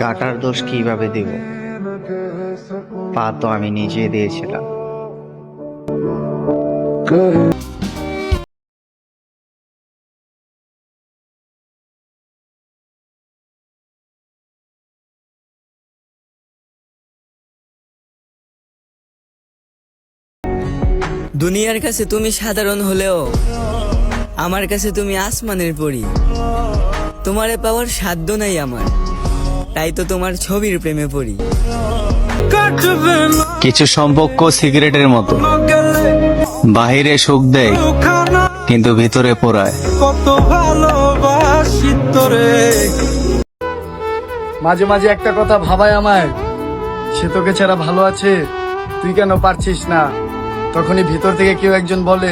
কাটার দোষ কিভাবে দিব? পা তো আমি নিজে দিয়েছিলাম। দুনিয়ার কাছে তুমি সাধারণ হলেও আমার কাছে তুমি আসমানের পরী। তোমারে পাওয়ার সাধ্য নাই আমার, তাই তো তোমার ছবির প্রেমে পড়ি। কিছু সম্পর্ক সিগারেটের মতো, বাহিরে সুখ দেয় কিন্তু ভিতরে পোড়ায়। মাঝে মাঝে একটা কথা ভাবায় আমায়, সে তোকে ছাড়া ভালো আছে, তুই কেন পারছিস না? তখনই ভিতর থেকে কেউ একজন বলে,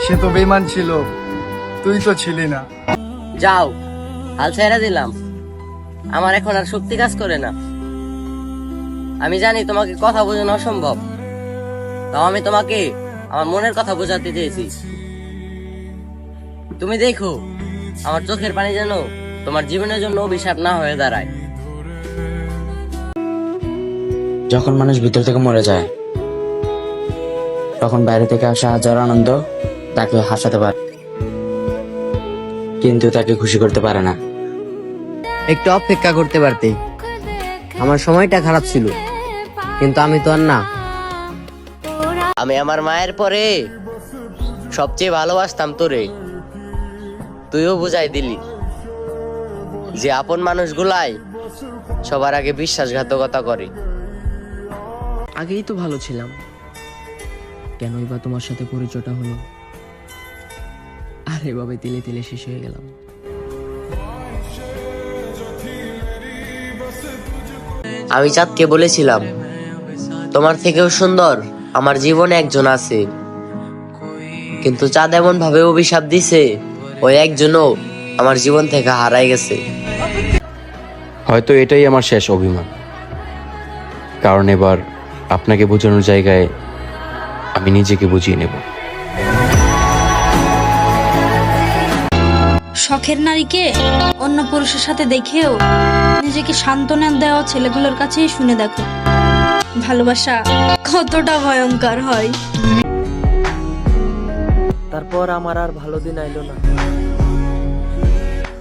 সে তো বেঈমান ছিল, তুই তো ছিলি না। যাও, হাল ছেড়ে দিলাম, আমার এখন আর শক্তি কাজ করে না। আমি জানি তোমাকে কথা বোঝানো অসম্ভব, তাও আমি তোমাকে আমার মনের কথা বোঝাতে চেয়েছি। তুমি দেখো আমার চোখের পানি যেন তোমার জীবনের জন্য অভিশাপ না হয়ে দাঁড়ায়। যখন মানুষ ভিতর থেকে মরে যায়, তখন বাইরে থেকে আসা হাজার আনন্দ তাকে হাসাতে পারে, কিন্তু তাকে খুশি করতে পারে না। একটু অপেক্ষা করতে পারতে। আমার সময়টা খারাপ ছিল, কিন্তু আমি তো আর না। আমি আমার মায়ের পরে সবচেয়ে ভালোবাসতাম তোরে, তুইও বুঝাই দিলি যে আপন মানুষগুলাই সবার আগে বিশ্বাসঘাতকতা করে। আগেই তো ভালো ছিলাম, কেনই বা তোমার সাথে পরিচয়টা হলো, আর এভাবে তিলে তিলে শেষ হয়ে গেলাম। আমি চাঁদকে বলেছিলাম, তোমার থেকেও সুন্দর আমার জীবনে একজন আছে, কিন্তু চাঁদ এমন ভাবে অভিশাপ দিছে, ওই একজনও আমার জীবন থেকে হারাই গেছে। হয়তো এটাই আমার শেষ অভিমান, কারণ এবার আপনাকে বোঝানোর জায়গায় আমি নিজেকে বুঝিয়ে নেব। শখের নারীকে অন্য পুরুষের সাথে দেখেও নিজেকে সান্ত্বনা দেওয়া ছেলেগুলোর কাছেই শুনে দেখো, ভালোবাসা কতটা ভয়ঙ্কর হয়। তারপর আমার আর ভালো দিন আইলো না,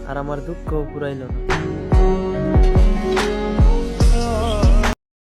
আর আমার দুঃখ পুরাইলো না।